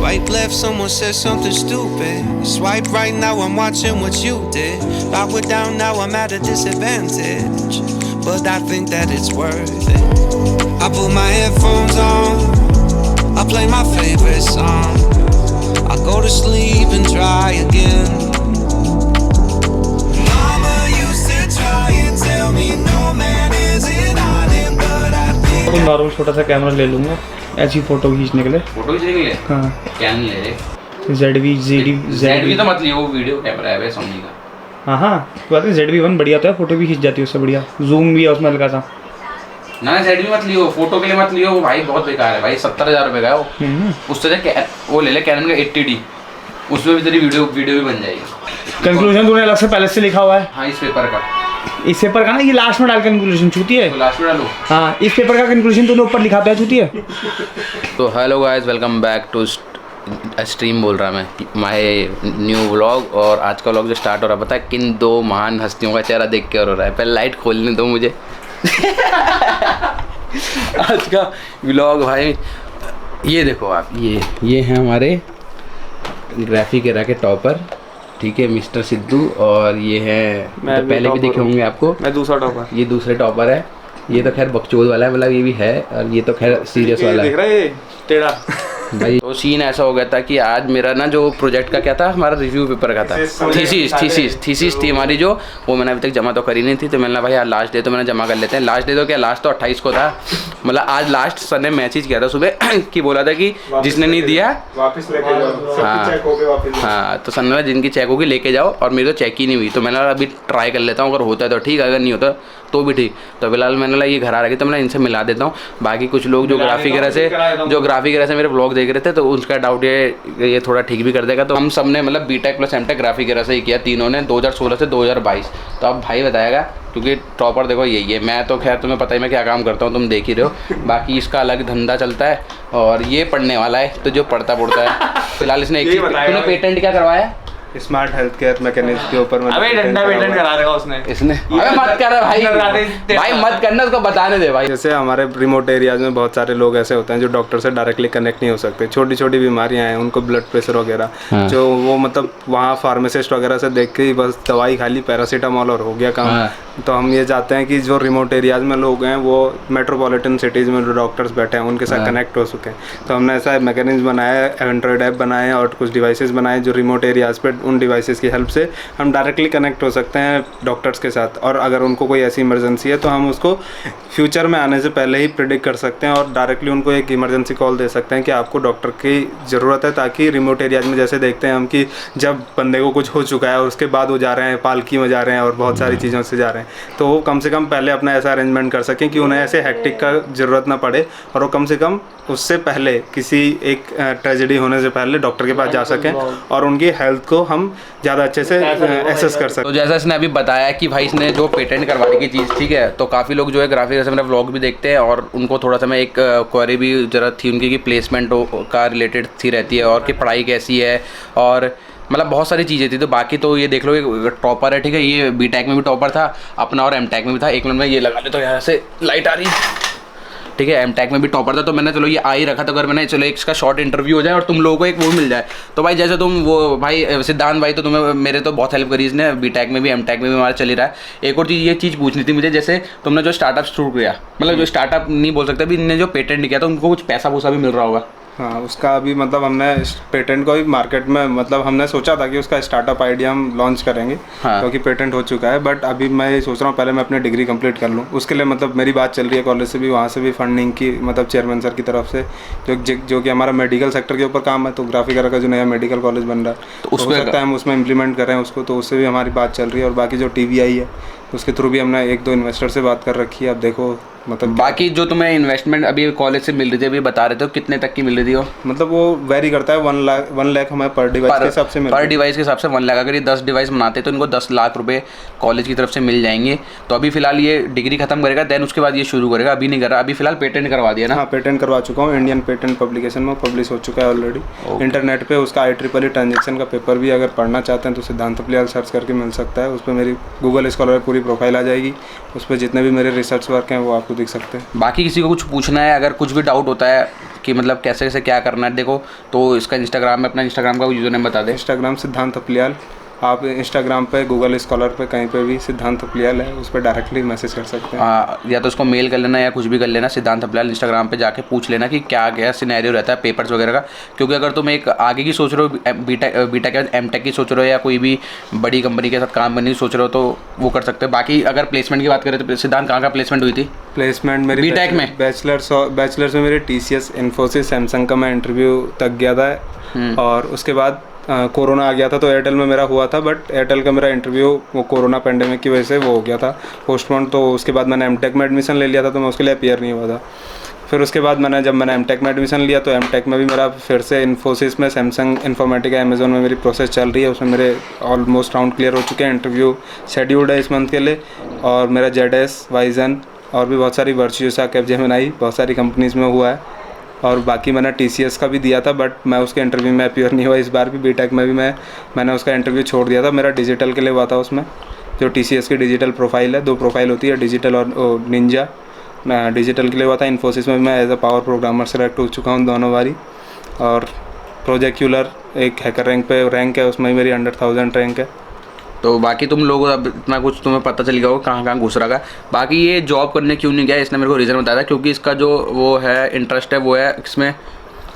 Swipe left, someone said something stupid. Swipe right, now I'm watching what you did. If I were down, now I'm at a disadvantage. But I think that it's worth it. I put my headphones on, I play my favorite song, I go to sleep and try again. Mama used to try and tell me no man is an island, but I think normal छोटा सा camera ले लूँगा ऐसी photo खींचने के लिए। Photo खींचने के लिए? हाँ। कैन ले ले। ZV तो मत लियो, वो वीडियो कैमरा है सोनी का। हाँ हाँ, तो बात है ZV-1 बढ़िया होता है, फोटो भी खींच जाती है उससे बढ़िया, जूम भी है उसमें हल्का सा। ना ZV मत लियो, फोटो के लिए मत लियो, वो भाई बहुत बेकार है भाई, 70,000 रुपये का है वो। उससे वो ले ले कैनन का 80D, उसमें भी तेरी वीडियो भी बन जाएगी। कंक्लूजन तूने अलग से पहले से लिखा हुआ है? हाँ, इस पेपर का ना, ये लास्ट में डाल कंक्लूजन छूती है। तो लास्ट में डालो। हाँ, इस पेपर का कंक्लूजन तूने ऊपर लिखा है, छूती है। तो hello guys, welcome back to stream बोल रहा मैं, माय न्यू व्लॉग। और आज का व्लॉग जो स्टार्ट हो रहा है, पता है किन दो महान हस्तियों का चेहरा देख के और हो रहा है। पहले लाइट खोलने दो मुझे। आज का व्लॉग भाई ये देखो आप, ये हैं हमारे ग्राफिक एरा के टॉपर, ठीक है, मिस्टर सिद्धू। और ये है, तो पहले भी देखे होंगे आपको, मैं दूसरा टॉपर, ये दूसरे टॉपर है। ये तो खैर बकचोद वाला है, मतलब ये भी है, और ये तो खैर सीरियस वाला है। देख रहा है टेढ़ा भाई। तो सीन ऐसा हो गया था कि आज मेरा ना जो प्रोजेक्ट का क्या था, हमारा रिव्यू पेपर का था, थीसिस थी हमारी, जो वो मैंने अभी तक जमा तो करी नहीं थी। तो मैंने भाई यार लास्ट डे तो मैंने जमा कर लेते हैं। लास्ट डे तो क्या, लास्ट तो 28 को था, मतलब आज लास्ट सर ने मैसेज किया था सुबह कि बोला था कि जिसने नहीं दिया वापस लेके जाओ। हाँ, तो सर ने जिनकी चेक होगी लेके जाओ, और मेरी तो चेक ही नहीं हुई। तो मैंने अभी ट्राई कर लेता हूँ, अगर होता है तो ठीक, अगर नहीं होता तो भी ठीक। तो फिलहाल मैंने ये घर आ रही, तो मैं इनसे मिला देता हूँ। बाकी कुछ लोग जो ग्राफिक वगैरह से मेरे ब्लॉग देख रहे थे, तो उसका डाउट ये थोड़ा ठीक भी कर देगा। तो हम सब ने मतलब B.Tech प्लस M.Tech ग्राफिक वगैरह से ही किया, तीनों ने 2016 से 2022। तो अब भाई बताएगा, क्योंकि टॉपर देखो यही है। मैं तो खैर तुम्हें पता ही मैं क्या काम करता हूँ, तुम देख ही रहे हो। बाकी इसका अलग धंधा चलता है, और ये पढ़ने वाला है, तो जो पढ़ता है। फिलहाल इसने एक तूने पेटेंट क्या करवाया? स्मार्ट हेल्थ केयर मैकेनिज्म के ऊपर। अबे डंडा पेटेंट करा देगा इसने। अबे मत कर भाई मत करना, उसको बताने दे भाई। जैसे हमारे रिमोट एरियाज में बहुत सारे लोग ऐसे होते हैं जो डॉक्टर से डायरेक्टली कनेक्ट नहीं हो सकते। छोटी छोटी बीमारियां हैं, उनको ब्लड प्रेशर वगैरह, जो वो मतलब वहाँ फार्मासिस्ट वगैरह से देख के ही बस दवाई खा ली, पैरासीटामोल, और हो गया काम। तो हम ये चाहते हैं कि जो रिमोट एरियाज में लोग हैं, वो मेट्रोपॉलिटन सिटीज़ में जो डॉक्टर्स बैठे हैं उनके साथ कनेक्ट हो सकें। तो हमने ऐसा मैकेनिज्म बनाया है, एंड्रॉयड ऐप बनाए और कुछ डिवाइसेस बनाए जो रिमोट एरियाज़ पे उन डिवाइसेस की हेल्प से हम डायरेक्टली कनेक्ट हो सकते हैं डॉक्टर्स के साथ। और अगर उनको कोई ऐसी इमरजेंसी है तो हम उसको फ्यूचर में आने से पहले ही प्रिडिक्ट कर सकते हैं, और डायरेक्टली उनको एक इमरजेंसी कॉल दे सकते हैं कि आपको डॉक्टर की ज़रूरत है। ताकि रिमोट एरियाज में जैसे देखते हैं हम कि जब बंदे को कुछ हो चुका है और उसके बाद वो जा रहे हैं पालकी में जा रहे हैं और बहुत सारी चीज़ों से जा रहे हैं, तो वो कम से कम पहले अपना ऐसा अरेंजमेंट कर सकें कि उन्हें ऐसे हेक्टिक का ज़रूरत ना पड़े, और वो कम से कम उससे पहले किसी एक ट्रेजेडी होने से पहले डॉक्टर के पास जा सकें, और उनकी हेल्थ को हम ज़्यादा अच्छे से एसेस कर सकें। तो जैसा इसने अभी बताया कि भाई इसने जो पेटेंट करवाने की चीज़, ठीक है, तो काफ़ी लोग जो है ग्राफिक से मेरा व्लॉग भी देखते हैं, और उनको थोड़ा सा मैं एक क्वेरी भी ज़रूरत थी उनकी कि प्लेसमेंट का रिलेटेड थी रहती है, और कि पढ़ाई कैसी है, और मतलब बहुत सारी चीज़ें थी। तो बाकी तो ये देख लो, ये टॉपर है, ठीक है, ये B.Tech में भी टॉपर था अपना, और M.Tech में भी था। एक मिनट में ये लगा ले तो यहाँ से लाइट आ रही है, ठीक है। M.Tech में भी टॉपर था, तो मैंने चलो ये आ ही रखा था, अगर मैंने चलो इसका शॉर्ट इंटरव्यू हो जाए और तुम लोगों को एक वो मिल जाए। तो भाई जैसे तुम वो भाई सिद्धांत भाई, तो तुम्हें मेरे तो बहुत हेल्प करी इसने, B.Tech में भी M.Tech में भी हमारा चल ही रहा है। एक और चीज़, ये चीज़ पूछनी थी मुझे, जैसे तुमने जो स्टार्टअप शुरू किया, मतलब जो स्टार्टअप नहीं बोल सकते अभी, इन्होंने जो पेटेंट किया तो उनको कुछ पैसा वूसा भी मिल रहा होगा? हाँ, उसका अभी मतलब हमने पेटेंट को भी मार्केट में, मतलब हमने सोचा था कि उसका स्टार्टअप आइडिया हम लॉन्च करेंगे, क्योंकि पेटेंट हो चुका है। बट अभी मैं ये सोच रहा हूँ पहले मैं अपनी डिग्री कंप्लीट कर लूँ। उसके लिए मतलब मेरी बात चल रही है कॉलेज से भी, वहाँ से भी फंडिंग की, मतलब चेयरमैन सर की तरफ से, जो कि हमारा मेडिकल सेक्टर के ऊपर काम है। तो ग्राफिक का जो नया मेडिकल कॉलेज बन रहा है, तो हो सकता है हम उसमें इम्प्लीमेंट कर रहे हैं उसको, तो उससे भी हमारी बात चल रही है। और बाकी जो TVI है उसके थ्रू भी हमने 1-2 इन्वेस्टर से बात कर रखी है। अब देखो मतलब बाकी जो तुम्हें इन्वेस्टमेंट अभी कॉलेज से मिल रही थी, अभी बता रहे थे, कितने तक की मिल रही थी वो? मतलब वो वेरी करता है, 1 लाख हमें पर डिवाइस के हिसाब से मिल, पर डिवाइस के हिसाब से 1 लाख। अगर ये 10 डिवाइस बनाते तो इनको 10 लाख रुपए कॉलेज की तरफ से मिल जाएंगे। तो अभी फिलहाल ये डिग्री खत्म करेगा, देन उसके बाद ये शुरू करेगा। अभी नहीं कर रहा, अभी फिलहाल पेटेंट करवा दिया ना? हाँ, पेटेंट करवा चुका हूँ, इंडियन पेटेंट पब्लिकेशन में पब्लिश हो चुका है ऑलरेडी। इंटरनेट पे उसका IEEE ट्रांजेक्शन का पेपर भी अगर पढ़ना चाहते हैं तो सिद्धांत पलियाल सर्च करके मिल सकता है। उस पर मेरी गूगल स्कॉलर पूरी प्रोफाइल आ जाएगी, उस पर जितने भी मेरे रिसर्च वर्क हैं वो आपको दिख सकते हैं। बाकी किसी को कुछ पूछना है, अगर कुछ भी डाउट होता है कि मतलब कैसे कैसे क्या करना है। देखो तो इसका इंस्टाग्राम में, अपना इंस्टाग्राम का यूज़र नेम बता दे। इंस्टाग्राम सिद्धांत अपलियाल। आप इंस्टाग्राम पे गूगल स्कॉलर पे कहीं पे भी सिद्धांत अपलियाल है, उस पर डायरेक्टली मैसेज कर सकते हैं। या तो उसको मेल कर लेना या कुछ भी कर लेना, सिद्धांत अपलियाल इंस्टाग्राम पे जाके पूछ लेना कि क्या क्या सिनेरियो रहता है पेपर्स वगैरह का। क्योंकि अगर तुम एक आगे की सोच रहे हो, बीटा के बाद एमटेक की सोच रहे हो या कोई भी बड़ी कंपनी के साथ काम करने की सोच रहे हो तो वो कर सकते हो। बाकी अगर प्लेसमेंट की बात करें तो सिद्धांत कहाँ प्लेसमेंट हुई थी? प्लेसमेंट मेरी बीटेक में, बैचलर्स में मेरे TCS, इन्फोसिस, सैमसंग का मैं इंटरव्यू तक गया था। और उसके बाद कोरोना आ गया था तो एयरटेल में मेरा हुआ था, बट एयरटेल का मेरा इंटरव्यू वो कोरोना पेंडेमिक की वजह से वो हो गया था पोस्टपोन। तो उसके बाद मैंने एमटेक में एडमिशन ले लिया था, तो मैं उसके लिए अपीयर नहीं हुआ था। फिर उसके बाद जब मैंने एमटेक में एडमिशन लिया तो एमटेक में भी मेरा फिर से इन्फोसिस में, सैमसंग इन्फॉर्मेटिका, अमेजोन में मेरी प्रोसेस चल रही है। उसमें मेरे ऑलमोस्ट राउंड क्लियर हो चुके हैं, इंटरव्यू शेड्यूल्ड है इस मंथ के लिए। और मेरा ZS, वाइजन और भी बहुत सारी वर्चुअसा, कैपजेमिनी, बहुत सारी कंपनीज़ में हुआ है। और बाकी मैंने TCS का भी दिया था, बट मैं उसके इंटरव्यू में अपीयर नहीं हुआ। इस बार भी बीटेक में भी मैंने उसका इंटरव्यू छोड़ दिया था। मेरा डिजिटल के लिए हुआ था, उसमें जो TCS की डिजिटल प्रोफाइल है, 2 प्रोफाइल होती है, डिजिटल और निंजा। डिजिटल के लिए हुआ था। इन्फोसिस में मैं as a power programmer select हो चुका हूँ दोनों बारी। और प्रोजेक्यूलर एक हैकर रैंक है, उसमें मेरी 100,000 रैंक है। तो बाकी तुम लोग अब इतना कुछ तुम्हें पता चल गया होगा कहाँ कहाँ घुस रहा है। बाकी ये जॉब करने क्यों नहीं गया, इसने मेरे को रीज़न बताया था, क्योंकि इसका जो वो है इंटरेस्ट है वो है इसमें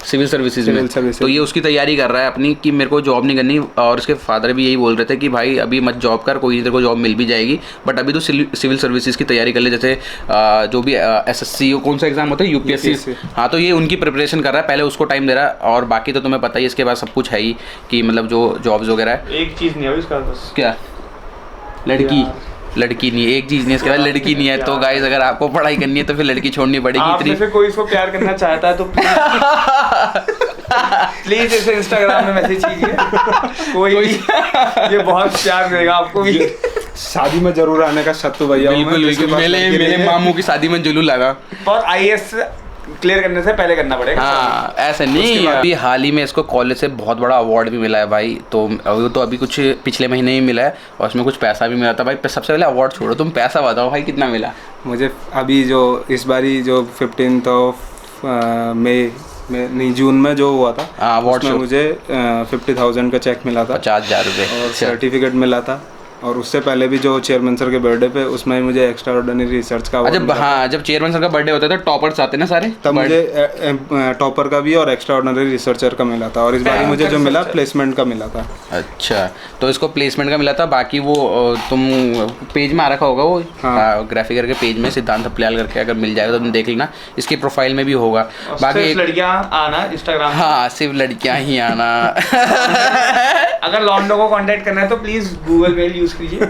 सिविल सर्विसेज में। तो ये उसकी तैयारी कर रहा है अपनी कि मेरे को जॉब नहीं करनी। और उसके फादर भी यही बोल रहे थे कि भाई अभी मत जॉब कर, कोई तेरे को जॉब मिल भी जाएगी, बट अभी तो सिविल सर्विसेज की तैयारी कर ले। जैसे जो भी SSC कौन सा एग्जाम होता है, UPSC। हाँ, तो ये उनकी प्रिपरेशन कर रहा है, पहले उसको टाइम दे रहा है। और बाकी तो तुम्हें पता ही, इसके बाद सब कुछ है ही कि मतलब जो जॉब्स वगैरह है। एक चीज़ नहीं है इसका, क्या लड़की नहीं है, एक चीज़ नहीं है इसके बाद, लड़की नहीं है। तो गाइस अगर आपको पढ़ाई करनी है तो फिर लड़की छोड़नी पड़ेगी। आप में से कोई इसको प्यार करना चाहता है तो प्लीज इसे इंस्टाग्राम में मैसेज कीजिए, कोई ये बहुत प्यार देगा आपको भी। शादी में जरूर आने का शत्तु भैया। बिल्कुल, मेरे मामू की शादी में जुलूस लगा। और IAS क्लियर करने से पहले करना पड़ेगा। हाँ, ऐसे नहीं। अभी हाल ही में इसको कॉलेज से बहुत बड़ा अवार्ड भी मिला है भाई। तो अभी कुछ पिछले महीने ही मिला है और उसमें कुछ पैसा भी मिला था भाई। सबसे पहले अवार्ड छोड़ो, तुम पैसा बताओ भाई कितना मिला? मुझे अभी जो इस बारी जो 15 मई में नहीं, जून में जो हुआ था अवार्ड में मुझे 50,000 का चेक मिला था, 50,000 रुपये, और सर्टिफिकेट मिला था। और उससे पहले भी जो चेयरमैन सर के बर्थडे पे, उसमें मुझे एक्स्ट्रा ऑर्डिनरी रिसर्च का जब जब चेयरमैन सर का बर्थडे होता है तो टॉपर्स आते हैं ना सारे, तब मुझे टॉपर का भी और एक्स्ट्रा ऑर्डिनरी रिसर्चर का मिला था। और इस बार मुझे जो मिला प्लेसमेंट का मिला था। अच्छा, तो इसको प्लेसमेंट का मिला था। बाकी वो तुम पेज में आ रखा होगा वो, ग्राफिकर के पेज में सिद्धांत अपलियाल करके, अगर मिल जाएगा तो तुम देख लेना, इसकी प्रोफाइल में भी होगा। बाकी लड़कियां आना इंस्टाग्राम, हाँ सिर्फ लड़कियां ही आना। अगर लॉन्डो को कांटेक्ट करना है तो प्लीज गूगल मेल यूज कीजिए।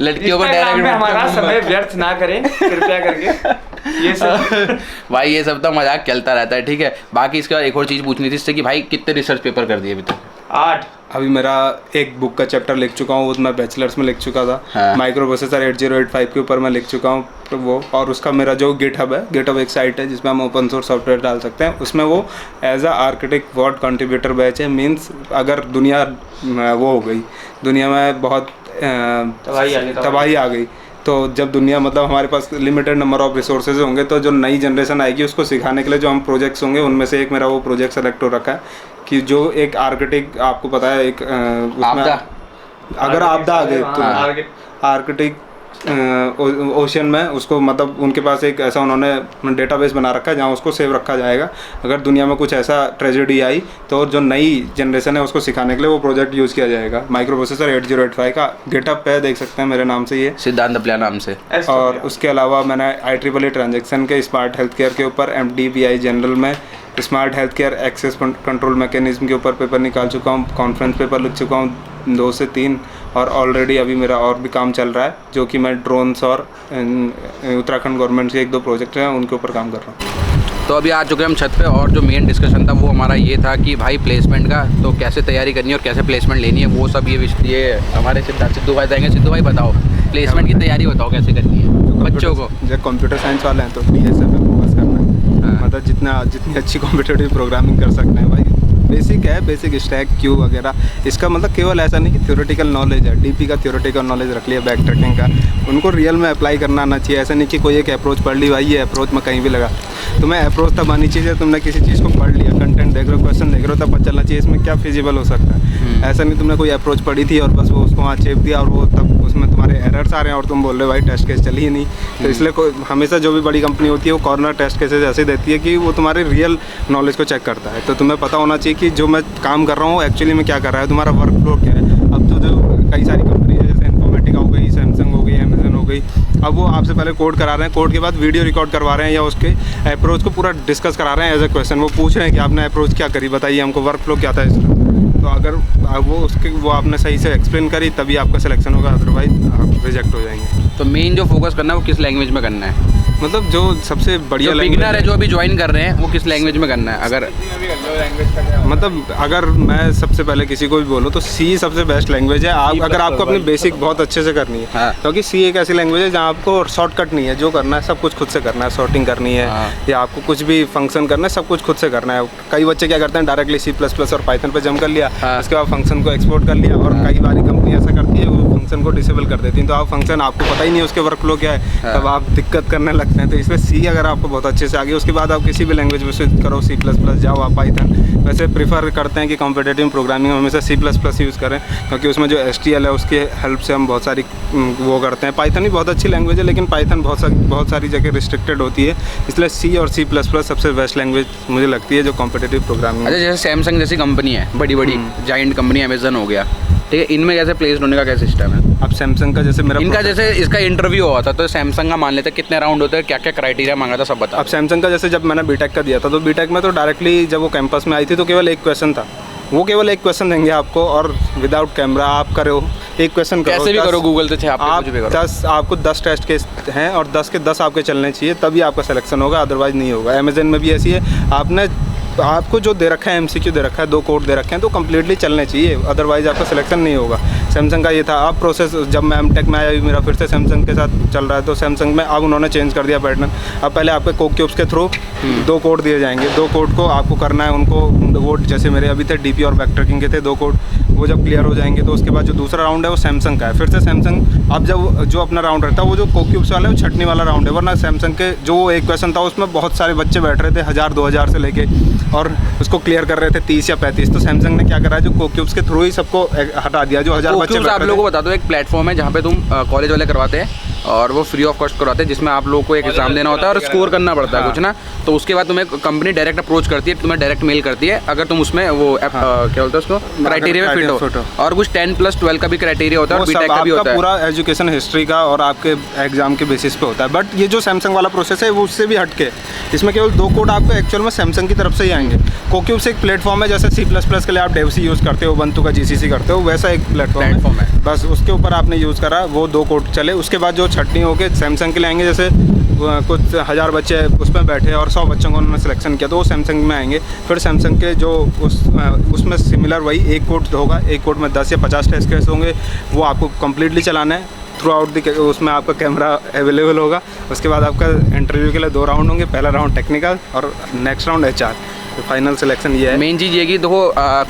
लड़कियों को डायरेक्ट हमारा समय व्यर्थ ना करें कृपया करके। ये सब भाई ये सब तो मजाक चलता रहता है, ठीक है। बाकी इसके बाद एक और चीज़ पूछनी थी इससे कि भाई कितने रिसर्च पेपर कर दिए अभी तक? 8। अभी मेरा एक बुक का चैप्टर लिख चुका हूँ, वो मैं बैचलर्स में लिख चुका था। हाँ। माइक्रो प्रोसेसर 8085 के ऊपर मैं लिख चुका हूँ तो वो। और उसका मेरा जो गिटहब है, गिटहब एक साइट है जिसमें हम ओपन सोर्स सॉफ्टवेयर डाल सकते हैं। उसमें वो as a architect ward contributor batch है। मीन्स अगर दुनिया वो हो गई, दुनिया में बहुत तबाही आ गई, तो जब दुनिया मतलब हमारे पास लिमिटेड नंबर ऑफ रिसोर्सेज होंगे, तो जो नई जनरेशन आएगी उसको सिखाने के लिए जो हम प्रोजेक्ट्स होंगे, उनमें से एक मेरा वो प्रोजेक्ट सेलेक्ट हो रखा है कि जो एक आर्किटेक्ट, आपको पता है एक अगर आपदा आ गई तो आर्किटेक्ट ओशन में उसको मतलब उनके पास एक ऐसा उन्होंने डेटाबेस बना रखा है जहाँ उसको सेव रखा जाएगा। अगर दुनिया में कुछ ऐसा ट्रेजेडी आई तो जो नई जनरेशन है उसको सिखाने के लिए वो प्रोजेक्ट यूज़ किया जाएगा। माइक्रो प्रोसेसर 8085 का गिटहब पे देख सकते हैं मेरे नाम से, ये सिद्धांत अपलियाल नाम से। और उसके अलावा मैंने IEEE ट्रांजेक्शन के स्मार्ट हेल्थ केयर के ऊपर, MDPI जनरल में smart health care access control mechanism के ऊपर पेपर निकाल चुका हूँ। कॉन्फ्रेंस पेपर लिख चुका हूँ 2 से 3, और ऑलरेडी अभी मेरा और भी काम चल रहा है जो कि मैं ड्रोन्स और उत्तराखंड गवर्नमेंट के 1-2 प्रोजेक्ट हैं उनके ऊपर काम कर रहा हूँ। तो अभी आ चुके हम छत पे, और जो मेन डिस्कशन था वो हमारा ये था कि भाई प्लेसमेंट का तो कैसे तैयारी करनी है और कैसे प्लेसमेंट लेनी है, वो सब ये हमारे सिद्धू भाई देंगे। सिद्धू भाई बताओ, प्लेसमेंट की तैयारी बताओ कैसे करनी है बच्चों को। जब कंप्यूटर साइंस वाले हैं तो DSA पे फोकस करना है। मतलब जितनी अच्छी कॉम्पिटिटिव प्रोग्रामिंग कर सकते हैं भाई, बेसिक है, बेसिक स्टैक क्यू वगैरह। इसका मतलब केवल ऐसा नहीं कि थ्योरेटिकल नॉलेज है, डीपी का थ्योरेटिकल नॉलेज रख लिया, बैक ट्रैकिंग का, उनको रियल में अप्लाई करना आना चाहिए। ऐसा नहीं कि कोई एक अप्रोच पढ़ ली, भाई ये अप्रोच में कहीं भी लगा। तुम्हें अप्रोच तब आनी चाहिए, तुमने किसी चीज़ को पढ़ लिया, कंटेंट देख रहे हो, क्वेश्चन देख रहे हो, तब पता चलना चाहिए इसमें क्या फिजिबल हो सकता है। ऐसा नहीं तुमने कोई अप्रोच पढ़ी थी और बस वो उसको वहाँ चेप दिया और वो तब उसमें तुम्हारे एरर्स आ रहे हैं और तुम बोल रहे हो भाई टेस्ट केस चली ही नहीं। तो इसलिए कोई हमेशा जो भी बड़ी कंपनी होती है वो कॉर्नर टेस्ट केसेस ऐसे देती है कि वो तुम्हारे रियल नॉलेज को चेक करता है। तो तुम्हें पता होना चाहिए कि जो मैं काम कर रहा हूँ एक्चुअली में क्या कर रहा है, तुम्हारा वर्क फ्लो क्या है। अब तो जो कई सारी कंपनी है जैसे इन्फॉर्मेटिका हो गई, सैमसंग हो गई, अमेजन हो गई, अब वो आपसे पहले कोड करा रहे हैं, कोड के बाद वीडियो रिकॉर्ड करवा रहे हैं या उसके अप्रोच को पूरा डिस्कस करा रहे हैं एज ए क्वेश्चन। वो पूछ रहे हैं कि आपने अप्रोच क्या करी, बताइए हमको वर्क फ्लो क्या था इसका। तो अगर वो आपने सही से एक्सप्लेन करी तभी आपका सिलेक्शन होगा, अदरवाइज आप रिजेक्ट हो जाएंगे। तो मेन जो फोकस करना है वो किस लैंग्वेज में करना है? मतलब जो सबसे बढ़िया बिगिनर है जो अभी ज्वाइन कर रहे हैं वो किस लैंग्वेज में करना है? अगर मतलब अगर मैं सबसे पहले किसी को भी बोलूँ तो सी सबसे बेस्ट लैंग्वेज है। आप अगर आपको अपनी बेसिक बहुत अच्छे से करनी है, क्योंकि सी एक ऐसी लैंग्वेज है जहाँ आपको शॉर्टकट नहीं है, जो करना है सब कुछ खुद से करना है, सॉर्टिंग करनी है या आपको कुछ भी फंक्शन करना है, सब कुछ खुद से करना है। कई बच्चे क्या करते हैं डायरेक्टली C++ और पाइथन पे जंप कर लिया, उसके बाद फंक्शन को एक्सपोर्ट कर लिया, और कई बारी कंपनी ऐसा करती है वो फंक्शन को डिसेबल कर देती है। तो आप फंक्शन आपको पता ही नहीं उसके वर्क फ्लो क्या है, तब आप दिक्कत करने लगते हैं। तो इसलिए सी अगर आपको बहुत अच्छे से आ गई, उसके बाद आप किसी भी लैंग्वेज में स्विच करो, C++, जावा, पाइथन। वैसे प्रीफर करते हैं कि कॉम्पिटिटिव प्रोग्रामिंग में हमेशा C++ यूज़ करें, क्योंकि उसमें जो STL है उसकी हेल्प से हम बहुत सारी वो करते हैं। पाइथन भी बहुत अच्छी लैंग्वेज है, लेकिन पाइथन बहुत सारी जगह रिस्ट्रिक्टेड होती है, इसलिए सी और C++ सबसे बेस्ट लैंग्वेज मुझे लगती है जो कॉम्पिटिटिव प्रोग्रामिंग। अच्छा, जैसे सैमसंग जैसी कंपनी है, बड़ी बड़ी जाइंट कंपनी, अमेजन हो गया, ठीक है, इनमें कैसे प्लेस होने का क्या सिस्टम है? अब सैमसंग का जैसे इनका जैसे इसका इंटरव्यू हुआ था तो सैमसंग का मान लेते कितने राउंड होते हैं, क्या क्या क्राइटेरिया मांगा था, सब बता। अब सैमसंग का जैसे जब मैंने बीटेक का दिया था तो बीटेक में तो डायरेक्टली जब वो कैंपस में आई थी तो केवल एक क्वेश्चन था, वो केवल एक क्वेश्चन देंगे आपको और विदाउट कैमरा आप करो एक क्वेश्चन करो, कैसे भी करो, गूगल से आप 10 आपको 10 टेस्ट केस हैं और 10 के 10 आपके चलने चाहिए, तभी आपका सिलेक्शन होगा, अदरवाइज नहीं होगा। अमेजन में भी ऐसी है, आपको जो दे रखा है MCQ दे रखा है, 2 कोड दे रखे हैं तो कम्प्लीटली चलने चाहिए, अदरवाइज आपका सिलेक्शन नहीं होगा। सैमसंग का ये था। अब प्रोसेस जब मैं M.Tech में आया, मेरा फिर से सैमसंग के साथ चल रहा है, तो सैमसंग में अब उन्होंने चेंज कर दिया पैटर्न। अब पहले आपके कोक्यूब्स के थ्रू 2 कोड दिए जाएंगे, 2 कोड को आपको करना है उनको, वो जैसे मेरे अभी थे DP और बैक ट्रैकिंग के थे 2 कोड, वो जब क्लियर हो जाएंगे तो उसके बाद जो दूसरा राउंड है वो सैमसंग का है। फिर से सैमसंग अब जब जो अपना राउंड रहता है वो जो कोक्यूब्स वाला है वो छटनी वाला राउंड है, वरना सैमसंग के जो एक क्वेश्चन था उसमें बहुत सारे बच्चे बैठ रहे थे 1000-2000 से लेके और उसको क्लियर कर रहे थे 30 या 35। तो सैमसंग ने क्या करा है, जो कोक्यूब्स के थ्रू ही सबको हटा दिया, जो 1000 बच्चे। आप लोगों को बता दो, एक प्लेटफॉर्म है जहाँ पे तुम कॉलेज वाले करवाते हैं और वो फ्री ऑफ कॉस्ट करवाते हैं, जिसमें आप लोगों को एक एग्जाम देना होता है और स्कोर करना पड़ता है कुछ ना, तो उसके बाद तुम्हें कंपनी डायरेक्ट अप्रोच करती है, तुम्हें डायरेक्ट मेल करती है अगर तुम उसमें वो क्या बोलते हैं उसको क्राइटेरिया में फिट हो, और कुछ 10+12 का भी क्राइटेरिया होता है और बीटेक का भी होता है, पूरा एजुकेशन हिस्ट्री का और आपके एग्जाम के बेसिस पे होता है। बट ये जो सैमसंग वाला प्रोसेस है वो उससे भी हटके, इसमें केवल 2 कोड आपको एक्चुअल में सैमसंग की तरफ से ही आएंगे। कोक्यूब्स एक प्लेटफॉर्म है, जैसे C++ के लिए आप डेवसी यूज़ करते हो, बंतु का GCC करते हो, वैसा एक प्लेटफॉर्म है, बस उसके ऊपर आपने यूज़ करा, वो 2 कोड चले। उसके बाद जो छटनी होके सैमसंग के लिए आएंगे, जैसे कुछ 1000 बच्चे उसमें बैठे और 100 बच्चों को उन्होंने सिलेक्शन किया तो वो सैमसंग में आएंगे। फिर सैमसंग के जो उसमें सिमिलर वही एक कोड होगा, एक कोड में 10 या 50 टेस्ट केस होंगे, वो आपको कम्प्लीटली चलाना है थ्रू आउट द, उसमें आपका कैमरा अवेलेबल होगा। उसके बाद आपका इंटरव्यू के लिए 2 राउंड होंगे, पहला राउंड टेक्निकल और नेक्स्ट राउंड HR। तो फाइनल सिलेक्शन ये है। मेन चीज़ ये कि देखो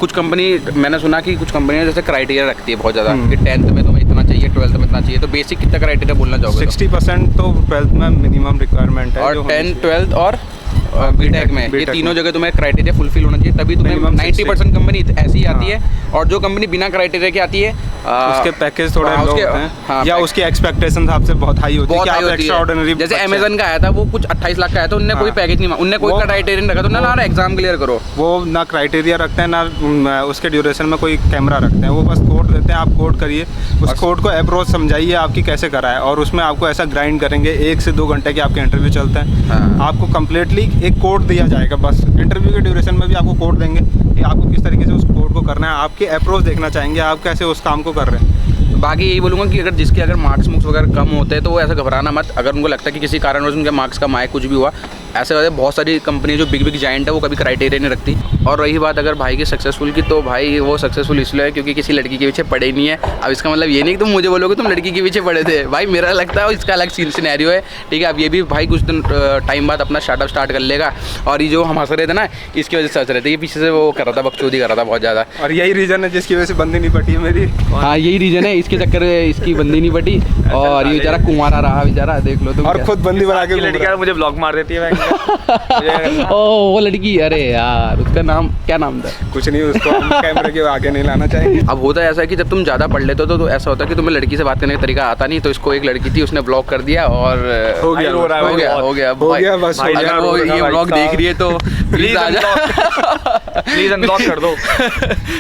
कुछ कंपनी, मैंने सुना कि कुछ कंपनियां जैसे क्राइटेरिया रखती है बहुत ज़्यादा कि 10th में तुम्हें इतना चाहिए, 12th में इतना चाहिए, तो बेसिक कितना क्राइटेरिया बोलना चाहोगे? 60% तो 12th में मिनिमम रिक्वायरमेंट है, और 10th 12th और बीटेक में ये तीनों जगह तुम्हें क्राइटेरिया फुलफिल होना चाहिए, तभी तुम्हें 90% कंपनी ऐसी आती है। और जो कंपनी बिना क्राइटेरिया की आती है उसके पैकेज थोड़े लो होते हैं या उसकी एक्सपेक्टेशन आपसे बहुत हाई होती है कि आप एक्स्ट्राऑर्डिनरी। जैसे अमेजन का आया था, वो कुछ 28 लाख का आया था, उनने कोई पैकेज नहीं, उनने कोई क्राइटेरिया नहीं रखा, तो ना एग्जाम क्लियर करो, वो ना क्राइटेरिया रखते हैं ना उसके ड्यूरेशन में कोई कैमरा रखते हैं, वो बस कोड देते हैं, आप कोड करिए, उस कोड को अप्रोच समझाइए आपकी कैसे करा है, और उसमें आपको ऐसा ग्राइंड करेंगे 1 से 2 घंटे के आपके इंटरव्यू चलते हैं। आपको कम्प्लीटली एक कोड दिया जाएगा, बस इंटरव्यू के ड्यूरेशन में भी आपको कोड देंगे कि आपको किस तरीके से उस कोड को करना है, आपके अप्रोच देखना चाहेंगे आप कैसे उस काम को कर रहे हैं। बाकी यही बोलूँगा कि अगर जिसके अगर मार्क्स वगैरह कम होते हैं तो वो ऐसा घबराना मत, अगर उनको लगता है कि किसी कारणवश उनके मार्क्स कम आए, कुछ भी हुआ, ऐसे वैसे बहुत सारी कंपनी जो बिग जायंट है वो कभी क्राइटेरिया नहीं रखती। और रही बात अगर भाई की सक्सेसफुल की, तो भाई वो सक्सेसफुल इसलिए है क्योंकि किसी लड़की के पीछे पड़े ही नहीं है। अब इसका मतलब ये नहीं कि तुम मुझे बोलोगे तुम लड़की के पीछे पड़े थे, भाई मेरा लगता है इसका अलग सिनेरियो है, ठीक है। अब ये भी भाई कुछ दिन टाइम बाद अपना स्टार्टअप स्टार्ट कर लेगा, और ये जो हम हंस रहे थे ना इसकी वजह से हंस रहे थे, ये पीछे से वो कर रहा था, बकचोदी कर रहा था बहुत ज़्यादा। और यही रीज़न है जिसकी वजह से बंदी नहीं पटी है मेरी। हाँ यही रीज़न है, इसके चक्कर में इसकी बंदी नहीं पटी, और ये बेचारा कुंवारा रहा बेचारा, देख लो तुम। और खुद बंदी बना के लड़की मुझे ब्लॉक मार देती है। ओ वो लड़की, अरे यार उसका नाम क्या नाम था? कुछ नहीं, उसको कैमरे के आगे नहीं लाना चाहिए। अब होता है ऐसा कि जब तुम ज़्यादा पढ़ लेते हो तो ऐसा होता है कि तुम्हें लड़की से बात करने का तरीका आता नहीं, तो इसको एक लड़की थी उसने ब्लॉक कर दिया और हो गया बस। अगर वो ये ब्लॉग देख रही है तो प्लीज आ जा, प्लीज अनब्लॉक कर दो,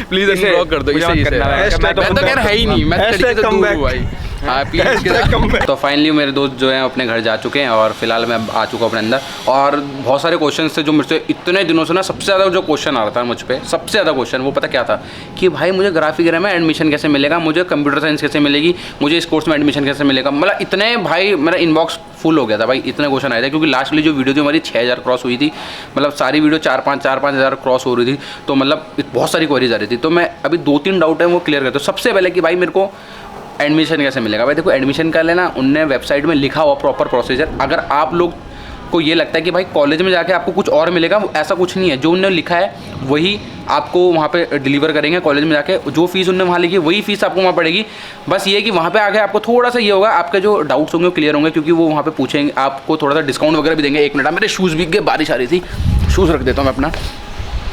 प्लीज अनब्लॉक कर दो। मैं तो खैर है ही नहीं, मैं लड़की से दूर हूँ भाई। हाँ प्लीज। तो फाइनली मेरे दोस्त जो हैं अपने घर जा चुके हैं, और फिलहाल मैं आ चुका हूँ अपने अंदर। और बहुत सारे क्वेश्चन थे जो मुझसे इतने दिनों से ना, सबसे ज़्यादा जो क्वेश्चन आ रहा था मुझ पर, सबसे ज़्यादा क्वेश्चन वो पता क्या था कि भाई मुझे ग्राफिक में एडमिशन कैसे मिलेगा, मुझे कंप्यूटर साइंस कैसे मिलेगी, मुझे इस कोर्स में एडमिशन कैसे मिलेगा। मतलब इतने भाई मेरा इनबॉक्स फुल हो गया था भाई, इतने क्वेश्चन आए थे। क्योंकि लास्ट वाली जो वीडियो थी हमारी 6000 क्रॉस हुई थी, मतलब सारी वीडियो 4-5 हज़ार क्रॉस हो रही थी, तो मतलब बहुत सारी क्वेरीज आ रही थी। तो मैं अभी 2-3 डाउट है वो क्लियर करता हूँ। सबसे पहले कि भाई मेरे को एडमिशन कैसे मिलेगा। भाई देखो एडमिशन का लेना, उनने वेबसाइट में लिखा हुआ प्रॉपर प्रोसीजर। अगर आप लोग को ये लगता है कि भाई कॉलेज में जाके आपको कुछ और मिलेगा, ऐसा कुछ नहीं है। जो उन्होंने लिखा है वही आपको वहाँ पे डिलीवर करेंगे। कॉलेज में जाके जो फीस उन्होंने वहाँ लिखी है वही फीस आपको वहाँ पड़ेगी। बस ये है कि वहाँ पे आके आपको थोड़ा सा ये होगा, आपके जो डाउट्स होंगे वो क्लियर होंगे, क्योंकि वो वहाँ पे पूछेंगे, आपको थोड़ा सा डिस्काउंट वगैरह भी देंगे। 1 मिनट, मेरे शूज़ भीग गए, बारिश आ रही थी, शूज़ रख देता हूँ मैं अपना।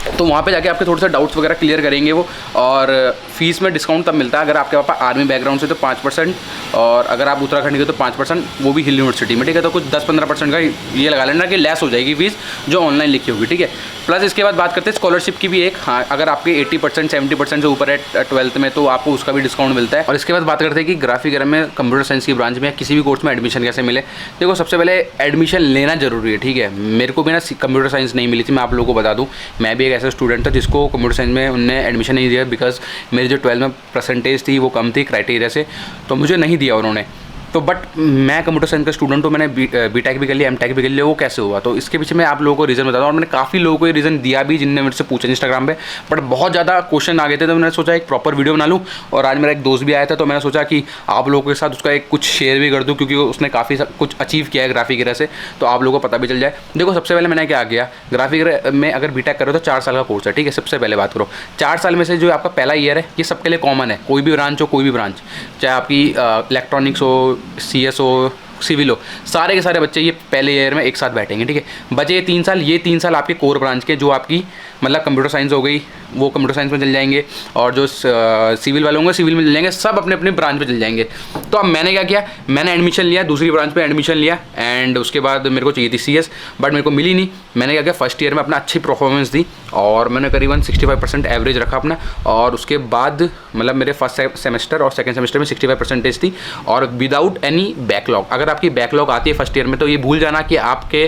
तो वहाँ पे जाके आपके थोड़े से डाउट्स वगैरह क्लियर करेंगे वो। और फीस में डिस्काउंट तब मिलता है अगर आपके पापा आर्मी बैकग्राउंड से तो 5%, और अगर आप उत्तराखंड के तो 5%, वो भी हिल यूनिवर्सिटी में, ठीक है। तो कुछ 10-15% का ये लगा लेना कि लेस हो जाएगी फीस जो ऑनलाइन लिखी होगी, ठीक है। प्लस इसके बाद बात करते हैं स्कॉलरशिप की भी एक। हाँ, अगर आपके 80% 70% से ऊपर है 12th में, तो आपको उसका भी डिस्काउंट मिलता है। और इसके बाद बात करते हैं कि ग्राफिक में कंप्यूटर साइंस की ब्रांच में किसी भी कोर्स में एडमिशन कैसे मिले। देखो सबसे पहले एडमिशन लेना जरूरी है, ठीक है। मेरे को भी ना कंप्यूटर साइंस नहीं मिली थी, मैं आप लोगों को बता दूँ। मैं भी एक ऐसा स्टूडेंट था जिसको कंप्यूटर साइंस में उन्होंने एडमिशन नहीं दिया, बिकॉज मेरी जो 12th में परसेंटेज थी वो कम थी क्राइटेरिया से, तो मुझे नहीं दिया उन्होंने। तो बट मैं कंप्यूटर साइंस का स्टूडेंट हूँ, मैंने बीटेक भी कर लिया, एमटेक भी कर लिया। वो कैसे हुआ, तो इसके पीछे मैं आप लोगों को रीज़न बताता हूँ। और मैंने काफ़ी लोगों को ये रीज़न दिया भी, जिनने मेरे से पूछा इंस्टाग्राम पे, बट बहुत ज़्यादा क्वेश्चन आ गए थे। तो मैंने सोचा एक प्रॉपर वीडियो बना लूँ। और आज मेरा एक दोस्त भी आया था, तो मैंने सोचा कि आप लोगों के साथ उसका एक कुछ शेयर भी कर दूँ, क्योंकि उसने काफ़ी कुछ अचीव किया है ग्राफिक एरा से, तो आप लोगों को पता भी चल जाए। देखो सबसे पहले मैंने क्या किया, ग्राफिक एरा में अगर बीटेक करो तो 4 साल का कोर्स है, ठीक है। सबसे पहले बात करो 4 साल में से जो आपका पहला ईयर है ये सबके लिए कॉमन है, कोई भी ब्रांच हो, कोई भी ब्रांच, चाहे आपकी इलेक्ट्रॉनिक्स हो, CS हो, सिविल हो, सारे के सारे बच्चे ये पहले ईयर में एक साथ बैठेंगे, ठीक है। बचे ये 3 साल, ये 3 साल आपके कोर ब्रांच के, जो आपकी मतलब कंप्यूटर साइंस हो गई, वो कंप्यूटर साइंस में चल जाएंगे, और जो सिविल वाले होंगे सिविल में चल जाएंगे, सब अपने अपने ब्रांच पे चल जाएंगे। तो अब मैंने क्या किया, मैंने एडमिशन लिया, दूसरी ब्रांच पे एडमिशन लिया, एंड उसके बाद मेरे को चाहिए थी CS, बट मेरे को मिली नहीं। मैंने क्या किया, फर्स्ट ईयर में अपना अच्छी परफॉर्मेंस दी, और मैंने करीबन 65% एवरेज रखा अपना। और उसके बाद मतलब मेरे फर्स्ट सेमेस्टर और सेकंड सेमेस्टर में 65% थी, और विदाउट एनी बैकलॉग। अगर आपकी बैकलॉग आती है फर्स्ट ईयर में, तो ये भूल जाना कि आपके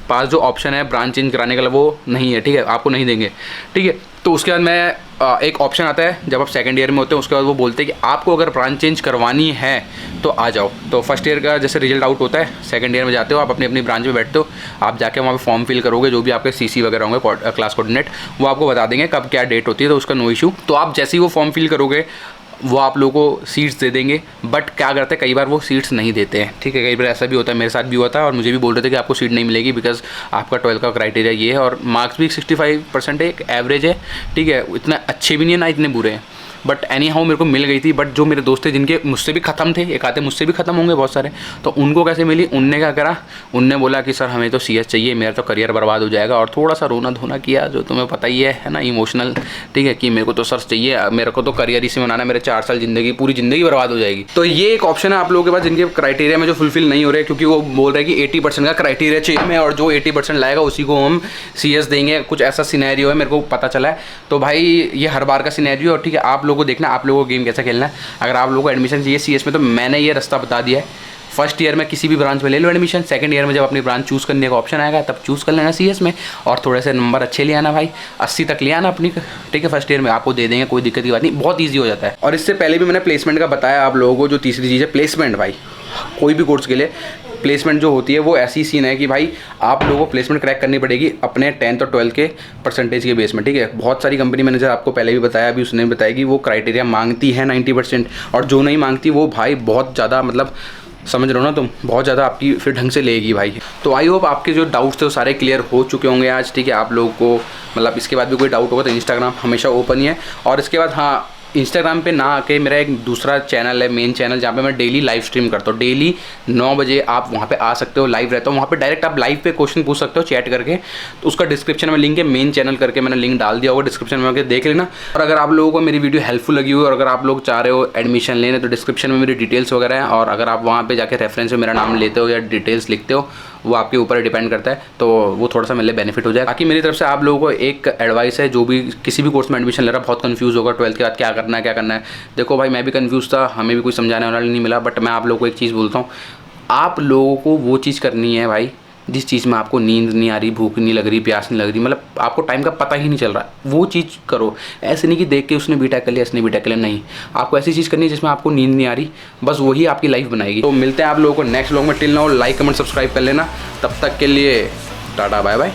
पास जो ऑप्शन है ब्रांच चेंज कराने का वो नहीं है, ठीक है, आपको नहीं देंगे, ठीक है। तो उसके बाद मैं एक ऑप्शन आता है जब आप सेकंड ईयर में होते हैं, उसके बाद वो बोलते हैं कि आपको अगर ब्रांच चेंज करवानी है तो आ जाओ। तो फर्स्ट ईयर का जैसे रिजल्ट आउट होता है, सेकंड ईयर में जाते हो, आप अपनी अपनी ब्रांच में बैठते हो, आप जाके वहाँ पे फॉर्म फिल करोगे, जो भी आपके CC वगैरह होंगे, क्लास कोऑर्डिनेट, वो आपको बता देंगे कब क्या डेट होती है, तो उसका नो इशू। तो आप जैसे ही वो फॉर्म फिल करोगे, वो आप लोगों को सीट्स दे देंगे। बट क्या करते हैं, कई बार वो सीट्स नहीं देते हैं, ठीक है। कई बार ऐसा भी होता है, मेरे साथ भी हुआ था, और मुझे भी बोल रहे थे कि आपको सीट नहीं मिलेगी बिकॉज आपका 12 का क्राइटेरिया ये है, और मार्क्स भी 65% है, एक एवरेज है, ठीक है। इतना अच्छे भी नहीं है ना इतने बुरे हैं, बट एनी हाउ मेरे को मिल गई थी। बट जो मेरे दोस्त थे जिनके मुझसे भी ख़त्म थे, एक आते मुझसे भी ख़त्म होंगे बहुत सारे, तो उनको कैसे मिली, उनने क्या करा, उनने बोला कि सर हमें तो CS चाहिए, मेरा तो करियर बर्बाद हो जाएगा। और थोड़ा सा रोना धोना किया, जो तुम्हें पता ही है ना, इमोशनल, ठीक है, कि मेरे को तो सर चाहिए, मेरे को तो करियर इसी में बनाना, मेरे 4 साल ज़िंदगी, पूरी ज़िंदगी बर्बाद हो जाएगी। तो ये एक ऑप्शन है आप लोगों के पास, जिनके क्राइटेरिया में जो फुलफिल नहीं हो रहे, क्योंकि वो बोल रहे हैं कि 80% का क्राइटेरिया चाहिए हमें, और जो 80% लाएगा उसी को हम CS देंगे। कुछ ऐसा सिनेरियो है, मेरे को पता चला है। तो भाई ये हर बार का सिनेरियो, और ठीक है, आप लोगों को देखना, आप लोगों को गेम कैसा खेलना है। अगर आप लोगों को एडमिशन चाहिए CS में, तो मैंने ये रास्ता बता दिया है। फर्स्ट ईयर में किसी भी ब्रांच में ले लो एडमिशन, सेकंड ईयर में जब अपनी ब्रांच चूज़ करने का ऑप्शन आएगा तब चूज़ कर लेना CS में, और थोड़े से नंबर अच्छे ले आना भाई, 80 तक ले आना अपनी, ठीक है। फर्स्ट ईयर में आपको दे देंगे, कोई दिक्कत की बात नहीं, बहुत ईजी हो जाता है। और इससे पहले भी मैंने प्लेसमेंट का बताया आप लोगों को, जो तीसरी चीज़ है प्लेसमेंट। भाई कोई भी कोर्स के लिए प्लेसमेंट जो होती है वो ऐसी सीन है कि भाई आप लोगों को प्लेसमेंट क्रैक करनी पड़ेगी अपने 10th और 12th के परसेंटेज के बेस में, ठीक है। बहुत सारी कंपनी मैंने जैसे आपको पहले भी बताया, अभी उसने बताया कि वो क्राइटेरिया मांगती है 90%, और जो नहीं मांगती वो भाई बहुत ज़्यादा, मतलब समझ रहे हो ना तुम, बहुत ज़्यादा आपकी फिर ढंग से लेगी भाई। तो आई होप आपके जो डाउट्स थे वो सारे क्लियर हो चुके होंगे आज, ठीक है। आप लोगों को मतलब इसके बाद भी कोई डाउट होगा तो इंस्टाग्राम हमेशा ओपन ही है। और इसके बाद हाँ, इंस्टाग्राम पे ना आके मेरा एक दूसरा चैनल है, मेन चैनल, जहाँ पे मैं डेली लाइव स्ट्रीम करता हूँ। डेली 9 बजे आप वहाँ पे आ सकते हो, लाइव रहता हूँ वहाँ पे, डायरेक्ट आप लाइव पे क्वेश्चन पूछ सकते हो चैट करके। तो उसका डिस्क्रिप्शन में लिंक है, मेन चैनल करके मैंने लिंक डाल दिया होगा डिस्क्रिप्शन में, देख लेना। और अगर आप लोगों को मेरी वीडियो हेल्पफुल लगी हुई और अगर आप लोग चाह रहे हो एडमिशन लेने, तो डिस्क्रिप्शन में मेरी डिटेल्स वगैरह हैं, और अगर आप वहाँ पर जाकर रेफरेंस में मेरा नाम लेते हो या डिटेल्स लिखते हो, वो आपके ऊपर डिपेंड करता है, तो वो थोड़ा सा मेरे लिए बेनिफिट हो जाए। बाकी मेरी तरफ से आप लोगों को एक एडवाइस है, जो भी किसी भी कोर्स में एडमिशन ले रहा है, बहुत कंफ्यूज होगा 12th के बाद क्या करना है। देखो भाई, मैं भी कंफ्यूज था, हमें भी कोई समझाने वाला नहीं मिला, बट मैं आप लोगों को एक चीज़ बोलता हूँ, आप लोगों को वो चीज़ करनी है भाई जिस चीज़ में आपको नींद नहीं आ रही, भूख नहीं लग रही, प्यास नहीं लग रही, मतलब आपको टाइम का पता ही नहीं चल रहा, वो चीज़ करो। ऐसे नहीं कि देख के उसने बीटेक कर लिया, इसने बीटेक कर लिया, नहीं, आपको ऐसी चीज़ करनी है जिसमें आपको नींद नहीं आ रही, बस वही आपकी लाइफ बनाएगी। तो मिलते हैं आप लोगों को नेक्स्ट व्लॉग में। Till now like comment subscribe कर लेना, तब तक के लिए टाटा बाय बाय।